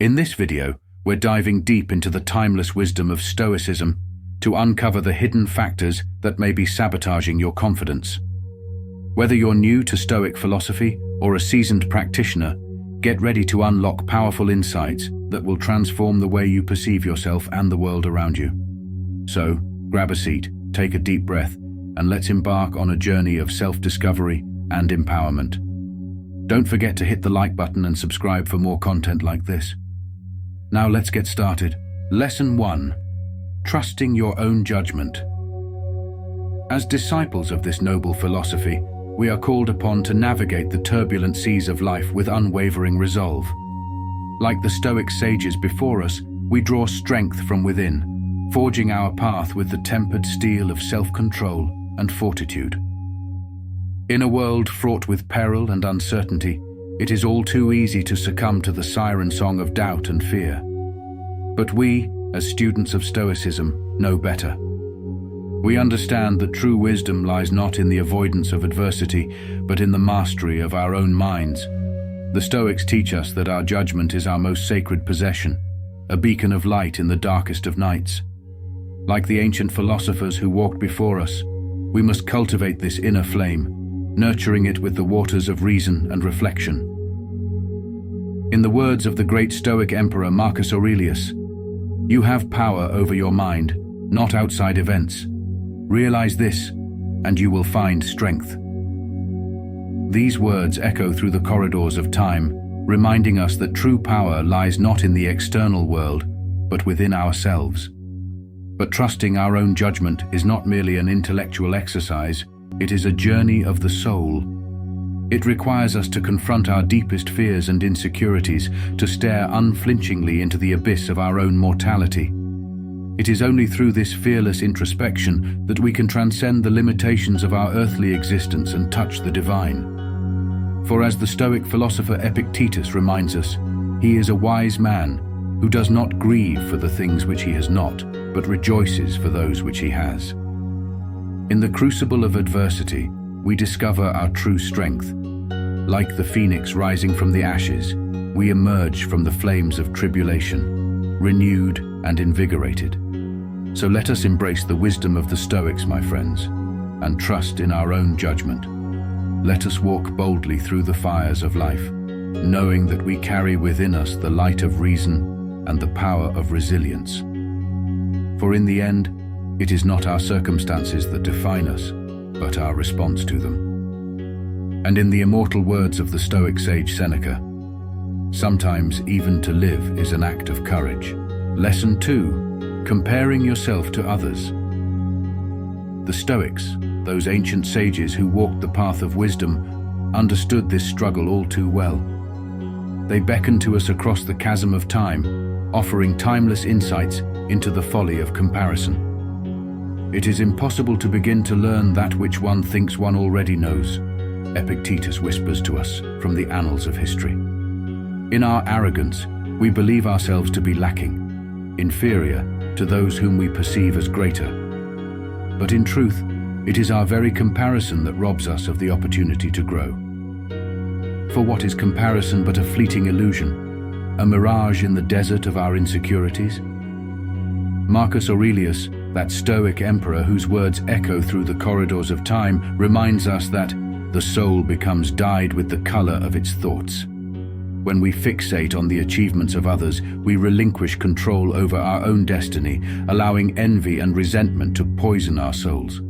In this video, we're diving deep into the timeless wisdom of Stoicism to uncover the hidden factors that may be sabotaging your confidence. Whether you're new to Stoic philosophy or a seasoned practitioner, get ready to unlock powerful insights that will transform the way you perceive yourself and the world around you. So, grab a seat, take a deep breath, and let's embark on a journey of self-discovery and empowerment. Don't forget to hit the like button and subscribe for more content like this. Now let's get started. Lesson 1. Trusting your own judgment. As disciples of this noble philosophy, we are called upon to navigate the turbulent seas of life with unwavering resolve. Like the Stoic sages before us, we draw strength from within, forging our path with the tempered steel of self-control and fortitude. In a world fraught with peril and uncertainty, it is all too easy to succumb to the siren song of doubt and fear. But we, as students of Stoicism, know better. We understand that true wisdom lies not in the avoidance of adversity, but in the mastery of our own minds. The Stoics teach us that our judgment is our most sacred possession, a beacon of light in the darkest of nights. Like the ancient philosophers who walked before us, we must cultivate this inner flame, nurturing it with the waters of reason and reflection. In the words of the great Stoic emperor Marcus Aurelius, "You have power over your mind, not outside events. Realize this, and you will find strength." These words echo through the corridors of time, reminding us that true power lies not in the external world, but within ourselves. But trusting our own judgment is not merely an intellectual exercise, it is a journey of the soul. It requires us to confront our deepest fears and insecurities, to stare unflinchingly into the abyss of our own mortality. It is only through this fearless introspection that we can transcend the limitations of our earthly existence and touch the divine. For as the Stoic philosopher Epictetus reminds us, he is a wise man who does not grieve for the things which he has not, but rejoices for those which he has. In the crucible of adversity, we discover our true strength. Like the phoenix rising from the ashes, we emerge from the flames of tribulation, renewed and invigorated. So let us embrace the wisdom of the Stoics, my friends, and trust in our own judgment. Let us walk boldly through the fires of life, knowing that we carry within us the light of reason and the power of resilience. For in the end, it is not our circumstances that define us, but our response to them. And in the immortal words of the Stoic sage Seneca, sometimes even to live is an act of courage. Lesson 2. Comparing yourself to others. The Stoics, those ancient sages who walked the path of wisdom, understood this struggle all too well. They beckon to us across the chasm of time, offering timeless insights into the folly of comparison. It is impossible to begin to learn that which one thinks one already knows, Epictetus whispers to us from the annals of history. In our arrogance, we believe ourselves to be lacking, inferior to those whom we perceive as greater. But in truth, it is our very comparison that robs us of the opportunity to grow. For what is comparison but a fleeting illusion, a mirage in the desert of our insecurities? Marcus Aurelius, that Stoic emperor whose words echo through the corridors of time, reminds us that the soul becomes dyed with the color of its thoughts. When we fixate on the achievements of others, we relinquish control over our own destiny, allowing envy and resentment to poison our souls.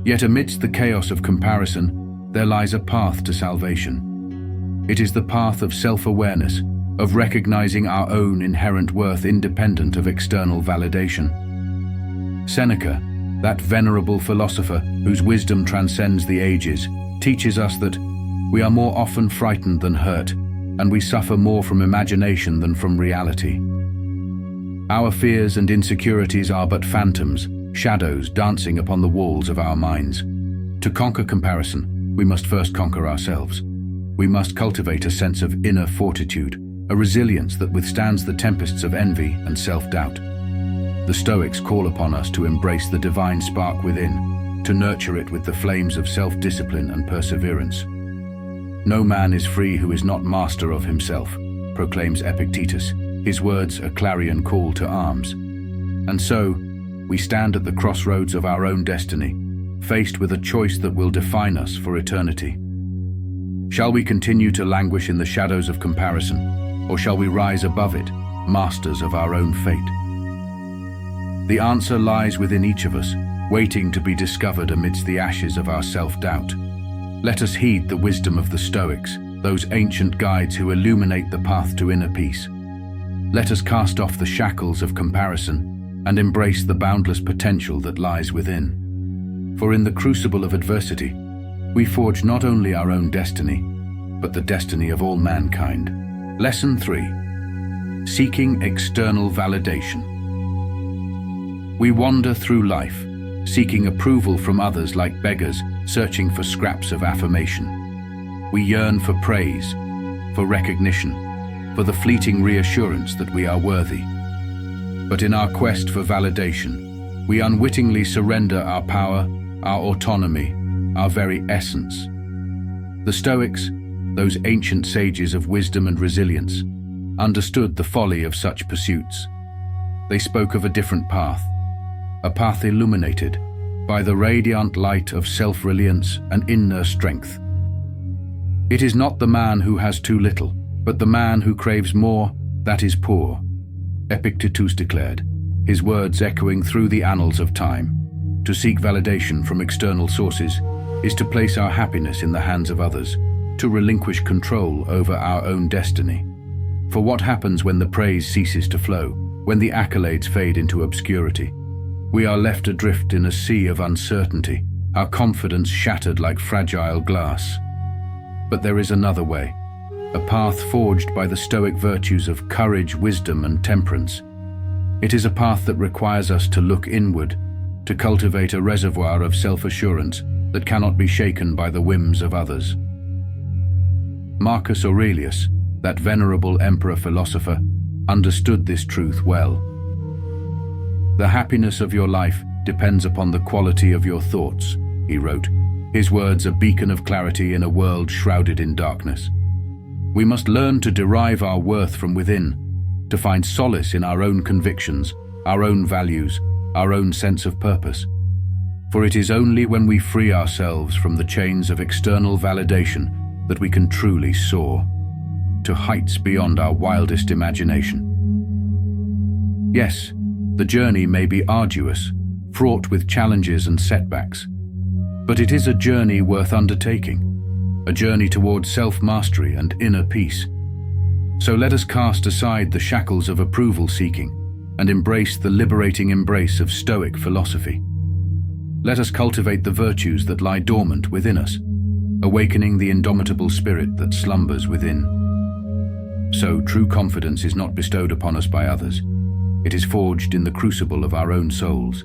Yet amidst the chaos of comparison, there lies a path to salvation. It is the path of self-awareness, of recognizing our own inherent worth independent of external validation. Seneca, that venerable philosopher whose wisdom transcends the ages, teaches us that we are more often frightened than hurt, and we suffer more from imagination than from reality. Our fears and insecurities are but phantoms, shadows dancing upon the walls of our minds. To conquer comparison, we must first conquer ourselves. We must cultivate a sense of inner fortitude, a resilience that withstands the tempests of envy and self-doubt. The Stoics call upon us to embrace the divine spark within, to nurture it with the flames of self-discipline and perseverance. No man is free who is not master of himself, proclaims Epictetus, his words a clarion call to arms. And so, we stand at the crossroads of our own destiny, faced with a choice that will define us for eternity. Shall we continue to languish in the shadows of comparison, or shall we rise above it, masters of our own fate? The answer lies within each of us, waiting to be discovered amidst the ashes of our self-doubt. Let us heed the wisdom of the Stoics, those ancient guides who illuminate the path to inner peace. Let us cast off the shackles of comparison and embrace the boundless potential that lies within. For in the crucible of adversity, we forge not only our own destiny, but the destiny of all mankind. Lesson 3. Seeking external validation. We wander through life, seeking approval from others like beggars searching for scraps of affirmation. We yearn for praise, for recognition, for the fleeting reassurance that we are worthy. But in our quest for validation, we unwittingly surrender our power, our autonomy, our very essence. The Stoics, those ancient sages of wisdom and resilience, understood the folly of such pursuits. They spoke of a different path, a path illuminated by the radiant light of self-reliance and inner strength. It is not the man who has too little, but the man who craves more that is poor, Epictetus declared, his words echoing through the annals of time. To seek validation from external sources is to place our happiness in the hands of others, to relinquish control over our own destiny. For what happens when the praise ceases to flow, when the accolades fade into obscurity? We are left adrift in a sea of uncertainty, our confidence shattered like fragile glass. But there is another way, a path forged by the Stoic virtues of courage, wisdom, and temperance. It is a path that requires us to look inward, to cultivate a reservoir of self-assurance that cannot be shaken by the whims of others. Marcus Aurelius, that venerable emperor-philosopher, understood this truth well. The happiness of your life depends upon the quality of your thoughts, he wrote, his words a beacon of clarity in a world shrouded in darkness. We must learn to derive our worth from within, to find solace in our own convictions, our own values, our own sense of purpose. For it is only when we free ourselves from the chains of external validation that we can truly soar, to heights beyond our wildest imagination. Yes, the journey may be arduous, fraught with challenges and setbacks, but it is a journey worth undertaking, a journey towards self-mastery and inner peace. So let us cast aside the shackles of approval-seeking and embrace the liberating embrace of Stoic philosophy. Let us cultivate the virtues that lie dormant within us, awakening the indomitable spirit that slumbers within. So true confidence is not bestowed upon us by others. It is forged in the crucible of our own souls.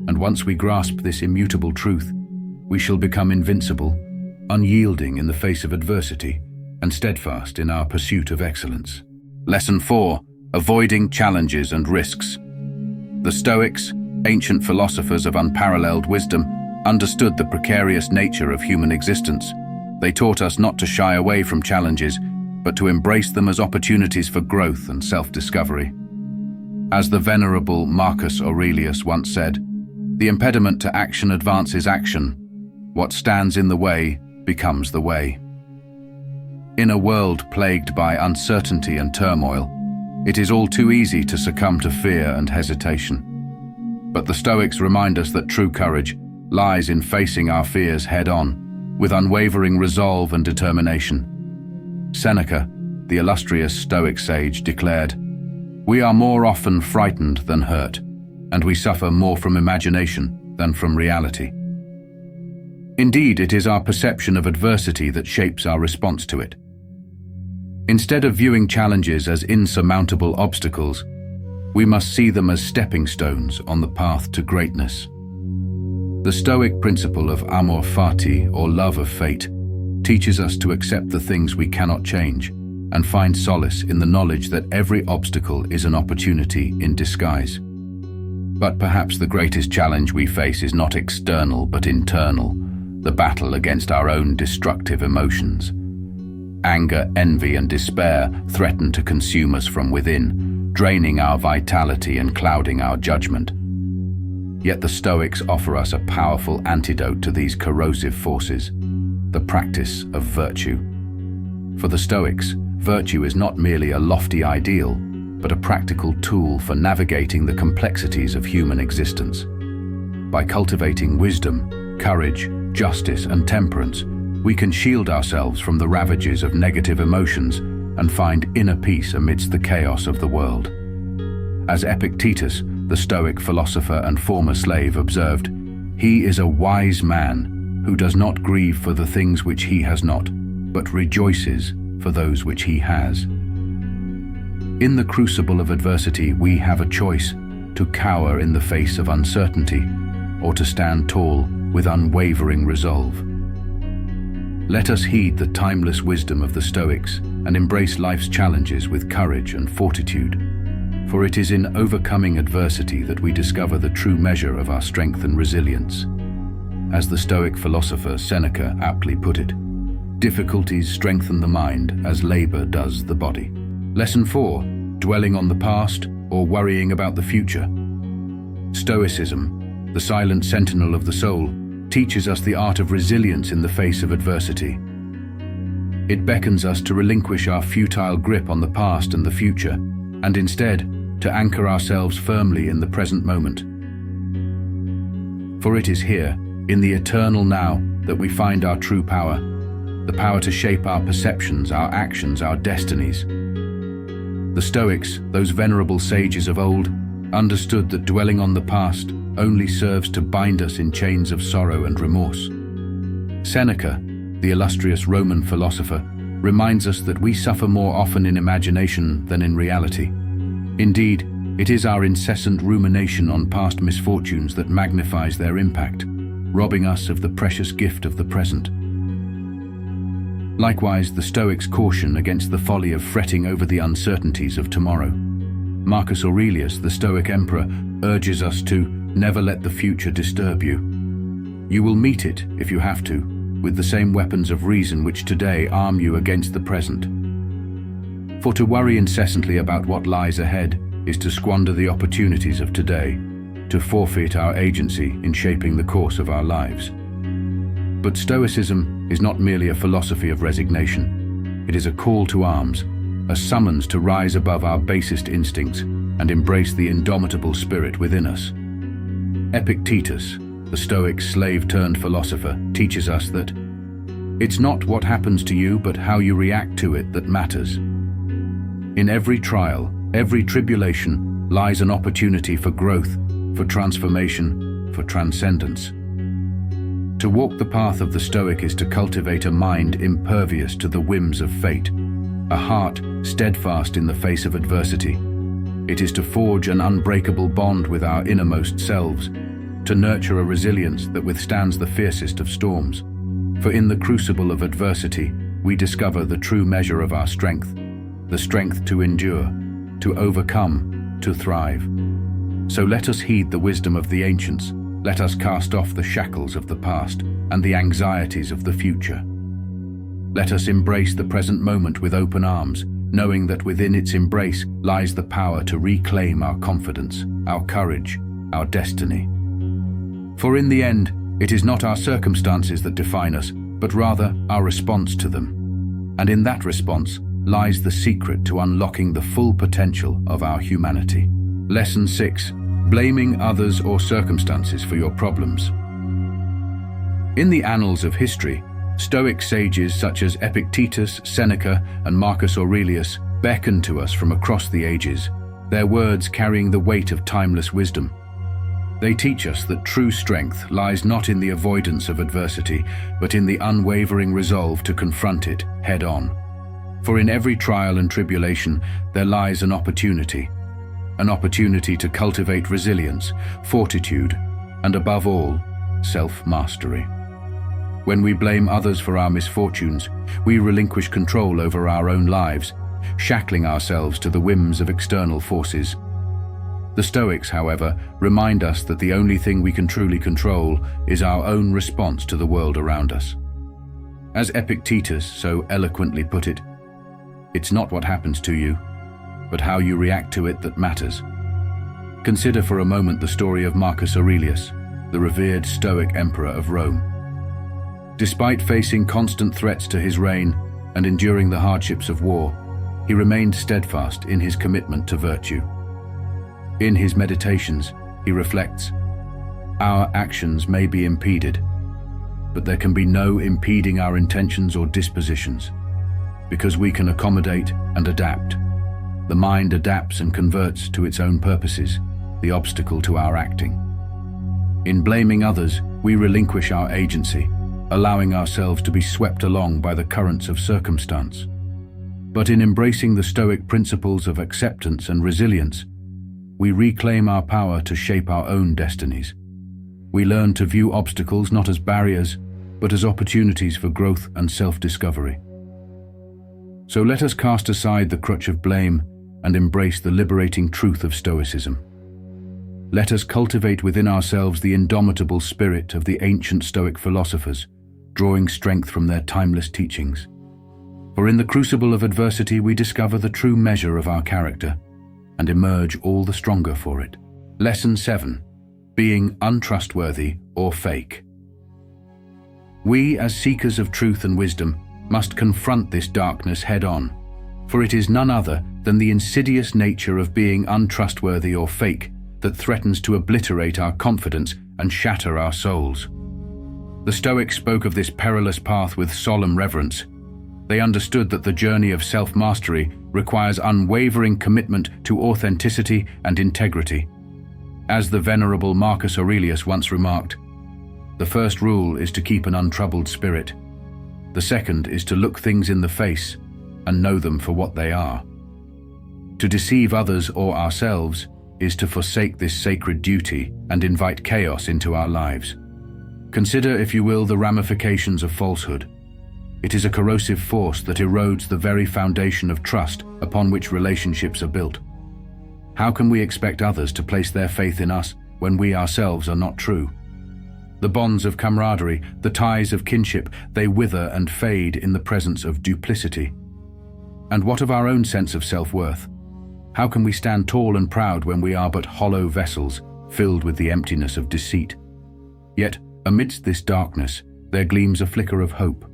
And once we grasp this immutable truth, we shall become invincible, unyielding in the face of adversity, and steadfast in our pursuit of excellence. Lesson 4. Avoiding challenges and risks. The Stoics, ancient philosophers of unparalleled wisdom, understood the precarious nature of human existence. They taught us not to shy away from challenges, but to embrace them as opportunities for growth and self-discovery. As the venerable Marcus Aurelius once said, "The impediment to action advances action. What stands in the way becomes the way." In a world plagued by uncertainty and turmoil, it is all too easy to succumb to fear and hesitation. But the Stoics remind us that true courage lies in facing our fears head-on, with unwavering resolve and determination. Seneca, the illustrious Stoic sage, declared, "We are more often frightened than hurt, and we suffer more from imagination than from reality." Indeed, it is our perception of adversity that shapes our response to it. Instead of viewing challenges as insurmountable obstacles, we must see them as stepping stones on the path to greatness. The Stoic principle of amor fati, or love of fate, teaches us to accept the things we cannot change and find solace in the knowledge that every obstacle is an opportunity in disguise. But perhaps the greatest challenge we face is not external but internal, the battle against our own destructive emotions. Anger, envy, and despair threaten to consume us from within, draining our vitality and clouding our judgment. Yet the Stoics offer us a powerful antidote to these corrosive forces: the practice of virtue. For the Stoics, virtue is not merely a lofty ideal, but a practical tool for navigating the complexities of human existence. By cultivating wisdom, courage, justice, and temperance, we can shield ourselves from the ravages of negative emotions and find inner peace amidst the chaos of the world. As Epictetus, the Stoic philosopher and former slave, observed, "He is a wise man who does not grieve for the things which he has not, but rejoices for those which he has." In the crucible of adversity, we have a choice: to cower in the face of uncertainty, or to stand tall with unwavering resolve. Let us heed the timeless wisdom of the Stoics and embrace life's challenges with courage and fortitude. For it is in overcoming adversity that we discover the true measure of our strength and resilience. As the Stoic philosopher Seneca aptly put it, "Difficulties strengthen the mind as labor does the body." Lesson 4. Dwelling on the past or worrying about the future. Stoicism, the silent sentinel of the soul, teaches us the art of resilience in the face of adversity. It beckons us to relinquish our futile grip on the past and the future, and instead to anchor ourselves firmly in the present moment. For it is here, in the eternal now, that we find our true power, the power to shape our perceptions, our actions, our destinies. The Stoics, those venerable sages of old, understood that dwelling on the past only serves to bind us in chains of sorrow and remorse. Seneca, the illustrious Roman philosopher, reminds us that we suffer more often in imagination than in reality. Indeed, it is our incessant rumination on past misfortunes that magnifies their impact, robbing us of the precious gift of the present. Likewise, the Stoics caution against the folly of fretting over the uncertainties of tomorrow. Marcus Aurelius, the Stoic emperor, urges us to never let the future disturb you. You will meet it, if you have to, with the same weapons of reason which today arm you against the present. For to worry incessantly about what lies ahead is to squander the opportunities of today, to forfeit our agency in shaping the course of our lives. But Stoicism is not merely a philosophy of resignation. It is a call to arms, a summons to rise above our basest instincts and embrace the indomitable spirit within us. Epictetus, the Stoic slave-turned-philosopher, teaches us that it's not what happens to you, but how you react to it that matters. In every trial, every tribulation, lies an opportunity for growth, for transformation, for transcendence. To walk the path of the Stoic is to cultivate a mind impervious to the whims of fate, a heart steadfast in the face of adversity. It is to forge an unbreakable bond with our innermost selves, to nurture a resilience that withstands the fiercest of storms. For in the crucible of adversity, we discover the true measure of our strength, the strength to endure, to overcome, to thrive. So let us heed the wisdom of the ancients. Let us cast off the shackles of the past and the anxieties of the future. Let us embrace the present moment with open arms, knowing that within its embrace lies the power to reclaim our confidence, our courage, our destiny. For in the end, it is not our circumstances that define us, but rather our response to them. And in that response lies the secret to unlocking the full potential of our humanity. Lesson 6. Blaming others or circumstances for your problems. In the annals of history, Stoic sages such as Epictetus, Seneca, and Marcus Aurelius beckon to us from across the ages, their words carrying the weight of timeless wisdom. They teach us that true strength lies not in the avoidance of adversity, but in the unwavering resolve to confront it head-on. For in every trial and tribulation there lies an opportunity to cultivate resilience, fortitude, and above all, self-mastery. When we blame others for our misfortunes, we relinquish control over our own lives, shackling ourselves to the whims of external forces. The Stoics, however, remind us that the only thing we can truly control is our own response to the world around us. As Epictetus so eloquently put it, it's not what happens to you, but how you react to it that matters. Consider for a moment the story of Marcus Aurelius, the revered Stoic emperor of Rome. Despite facing constant threats to his reign and enduring the hardships of war, he remained steadfast in his commitment to virtue. In his meditations, he reflects, "Our actions may be impeded, but there can be no impeding our intentions or dispositions, because we can accommodate and adapt. The mind adapts and converts to its own purposes the obstacle to our acting. In blaming others, we relinquish our agency, allowing ourselves to be swept along by the currents of circumstance. But in embracing the Stoic principles of acceptance and resilience, we reclaim our power to shape our own destinies. We learn to view obstacles not as barriers, but as opportunities for growth and self-discovery. So let us cast aside the crutch of blame and embrace the liberating truth of Stoicism. Let us cultivate within ourselves the indomitable spirit of the ancient Stoic philosophers, drawing strength from their timeless teachings. For in the crucible of adversity we discover the true measure of our character and emerge all the stronger for it. Lesson 7. Being untrustworthy or fake. We, as seekers of truth and wisdom, must confront this darkness head-on, for it is none other than the insidious nature of being untrustworthy or fake that threatens to obliterate our confidence and shatter our souls. The Stoics spoke of this perilous path with solemn reverence. They understood that the journey of self-mastery requires unwavering commitment to authenticity and integrity. As the venerable Marcus Aurelius once remarked, "The first rule is to keep an untroubled spirit. The second is to look things in the face and know them for what they are. To deceive others or ourselves is to forsake this sacred duty and invite chaos into our lives." Consider, if you will, the ramifications of falsehood. It is a corrosive force that erodes the very foundation of trust upon which relationships are built. How can we expect others to place their faith in us when we ourselves are not true? The bonds of camaraderie, the ties of kinship, they wither and fade in the presence of duplicity. And what of our own sense of self-worth? How can we stand tall and proud when we are but hollow vessels, filled with the emptiness of deceit? Yet, amidst this darkness, there gleams a flicker of hope,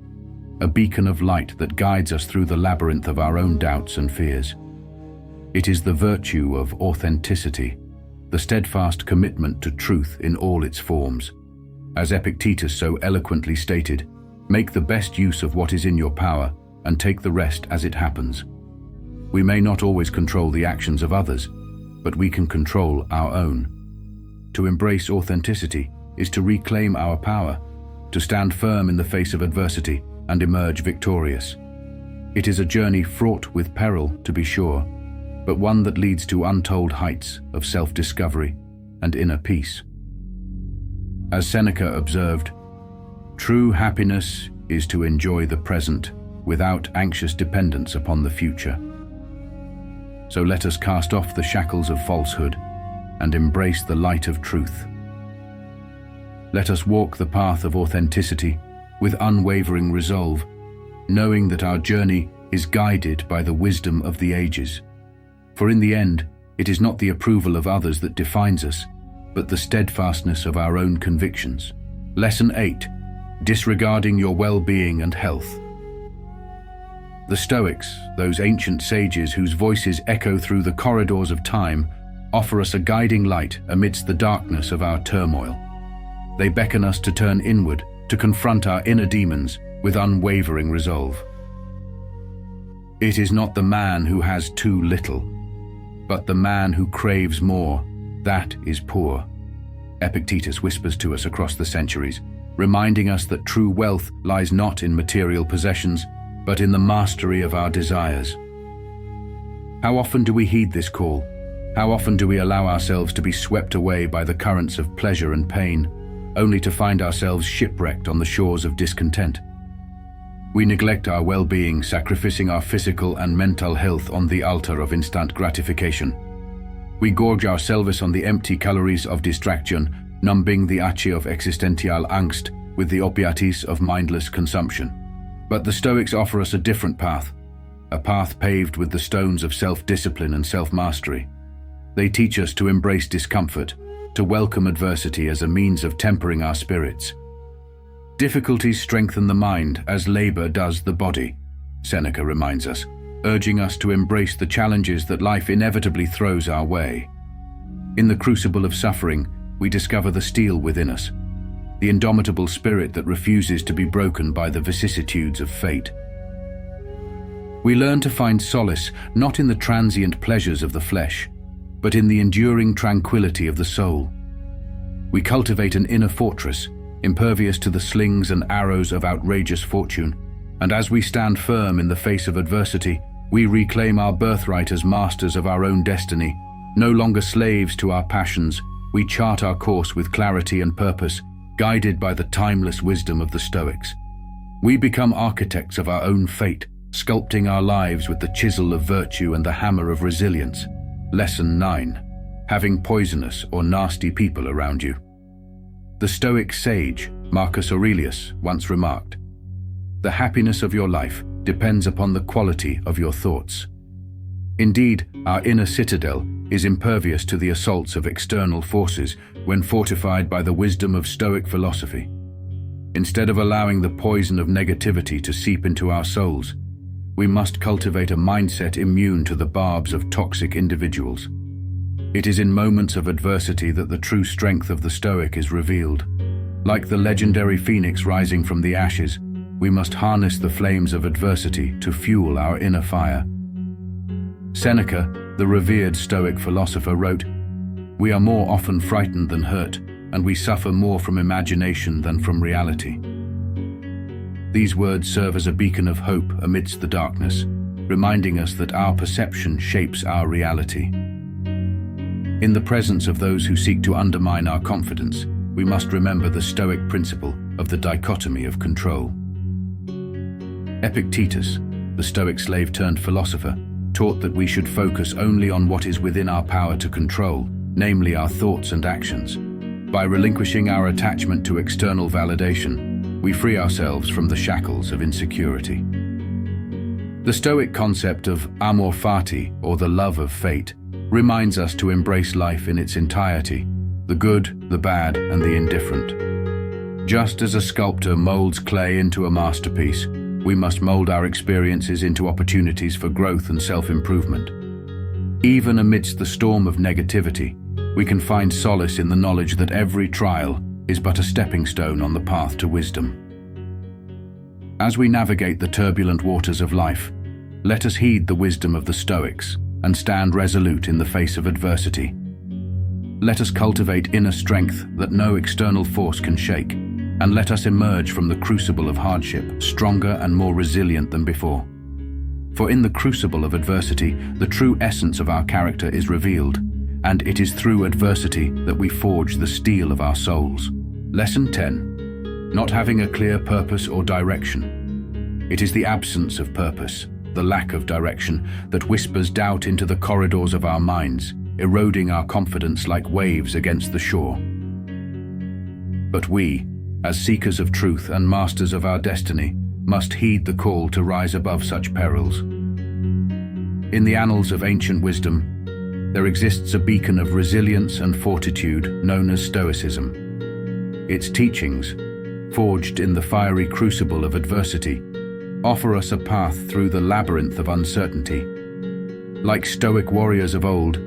a beacon of light that guides us through the labyrinth of our own doubts and fears. It is the virtue of authenticity, the steadfast commitment to truth in all its forms. As Epictetus so eloquently stated, "Make the best use of what is in your power and take the rest as it happens." We may not always control the actions of others, but we can control our own. To embrace authenticity is to reclaim our power, to stand firm in the face of adversity and emerge victorious. It is a journey fraught with peril, to be sure, but one that leads to untold heights of self-discovery and inner peace. As Seneca observed, "True happiness is to enjoy the present without anxious dependence upon the future." So let us cast off the shackles of falsehood and embrace the light of truth. Let us walk the path of authenticity with unwavering resolve, knowing that our journey is guided by the wisdom of the ages. For in the end, it is not the approval of others that defines us, but the steadfastness of our own convictions. Lesson 8. Disregarding your well-being and health. The Stoics, those ancient sages whose voices echo through the corridors of time, offer us a guiding light amidst the darkness of our turmoil. They beckon us to turn inward, to confront our inner demons with unwavering resolve. It is not the man who has too little, but the man who craves more, that is poor. Epictetus whispers to us across the centuries, reminding us that true wealth lies not in material possessions, but in the mastery of our desires. How often do we heed this call? How often do we allow ourselves to be swept away by the currents of pleasure and pain, only to find ourselves shipwrecked on the shores of discontent? We neglect our well-being, sacrificing our physical and mental health on the altar of instant gratification. We gorge ourselves on the empty calories of distraction, numbing the ache of existential angst with the opiates of mindless consumption. But the Stoics offer us a different path, a path paved with the stones of self-discipline and self-mastery. They teach us to embrace discomfort, to welcome adversity as a means of tempering our spirits. Difficulties strengthen the mind as labor does the body, Seneca reminds us, urging us to embrace the challenges that life inevitably throws our way. In the crucible of suffering, we discover the steel within us, the indomitable spirit that refuses to be broken by the vicissitudes of fate. We learn to find solace not in the transient pleasures of the flesh, but in the enduring tranquility of the soul. We cultivate an inner fortress, impervious to the slings and arrows of outrageous fortune, and as we stand firm in the face of adversity, we reclaim our birthright as masters of our own destiny. No longer slaves to our passions, we chart our course with clarity and purpose, guided by the timeless wisdom of the Stoics. We become architects of our own fate, sculpting our lives with the chisel of virtue and the hammer of resilience. Lesson 9. Having poisonous or nasty people around you. The Stoic sage, Marcus Aurelius, once remarked, "The happiness of your life depends upon the quality of your thoughts." Indeed, our inner citadel is impervious to the assaults of external forces when fortified by the wisdom of Stoic philosophy. Instead of allowing the poison of negativity to seep into our souls, we must cultivate a mindset immune to the barbs of toxic individuals. It is in moments of adversity that the true strength of the Stoic is revealed. Like the legendary phoenix rising from the ashes, we must harness the flames of adversity to fuel our inner fire. Seneca, the revered Stoic philosopher, wrote, "We are more often frightened than hurt, and we suffer more from imagination than from reality." These words serve as a beacon of hope amidst the darkness, reminding us that our perception shapes our reality. In the presence of those who seek to undermine our confidence, we must remember the Stoic principle of the dichotomy of control. Epictetus, the Stoic slave-turned-philosopher, taught that we should focus only on what is within our power to control, namely our thoughts and actions. By relinquishing our attachment to external validation, we free ourselves from the shackles of insecurity. The Stoic concept of amor fati, or the love of fate, reminds us to embrace life in its entirety, the good, the bad, and the indifferent. Just as a sculptor molds clay into a masterpiece, we must mold our experiences into opportunities for growth and self-improvement. Even amidst the storm of negativity, we can find solace in the knowledge that every trial is but a stepping stone on the path to wisdom. As we navigate the turbulent waters of life, let us heed the wisdom of the Stoics and stand resolute in the face of adversity. Let us cultivate inner strength that no external force can shake, and let us emerge from the crucible of hardship stronger and more resilient than before. For in the crucible of adversity, the true essence of our character is revealed, and it is through adversity that we forge the steel of our souls. Lesson 10. Not having a clear purpose or direction. It is the absence of purpose, the lack of direction, that whispers doubt into the corridors of our minds, eroding our confidence like waves against the shore. But we, as seekers of truth and masters of our destiny, must heed the call to rise above such perils. In the annals of ancient wisdom, there exists a beacon of resilience and fortitude known as Stoicism. Its teachings, forged in the fiery crucible of adversity, offer us a path through the labyrinth of uncertainty. Like Stoic warriors of old,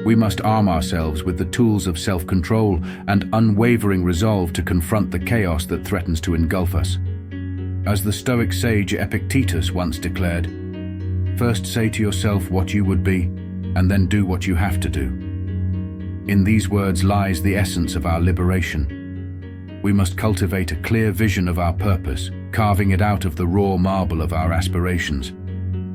we must arm ourselves with the tools of self-control and unwavering resolve to confront the chaos that threatens to engulf us. As the Stoic sage Epictetus once declared, "First say to yourself what you would be, and then do what you have to do." In these words lies the essence of our liberation. We must cultivate a clear vision of our purpose, carving it out of the raw marble of our aspirations.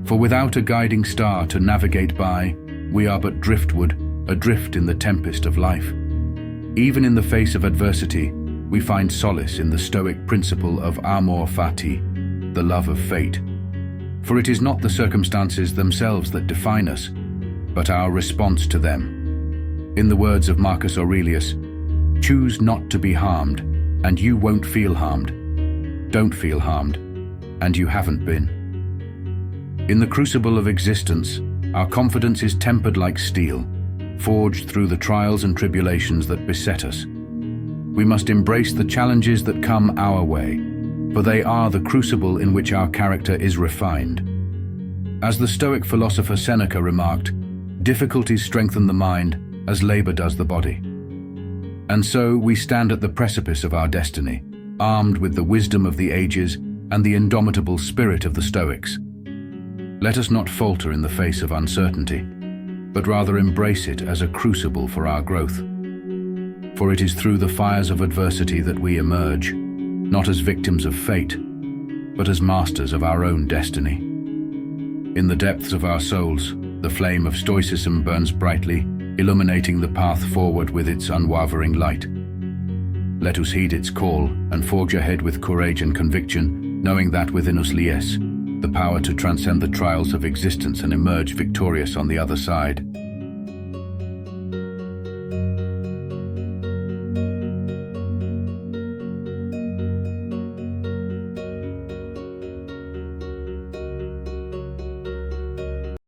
For without a guiding star to navigate by, we are but driftwood, adrift in the tempest of life. Even in the face of adversity, we find solace in the Stoic principle of amor fati, the love of fate. For it is not the circumstances themselves that define us, but our response to them. In the words of Marcus Aurelius, "Choose not to be harmed, and you won't feel harmed. Don't feel harmed. and you haven't been. In the crucible of existence, our confidence is tempered like steel, forged through the trials and tribulations that beset us. We must embrace the challenges that come our way, for they are the crucible in which our character is refined. As the Stoic philosopher Seneca remarked, difficulties strengthen the mind as labor does the body. And so we stand at the precipice of our destiny, armed with the wisdom of the ages and the indomitable spirit of the Stoics. Let us not falter in the face of uncertainty, but rather embrace it as a crucible for our growth. For it is through the fires of adversity that we emerge, not as victims of fate, but as masters of our own destiny. In the depths of our souls, the flame of Stoicism burns brightly, illuminating the path forward with its unwavering light. Let us heed its call and forge ahead with courage and conviction, knowing that within us lies the power to transcend the trials of existence and emerge victorious on the other side.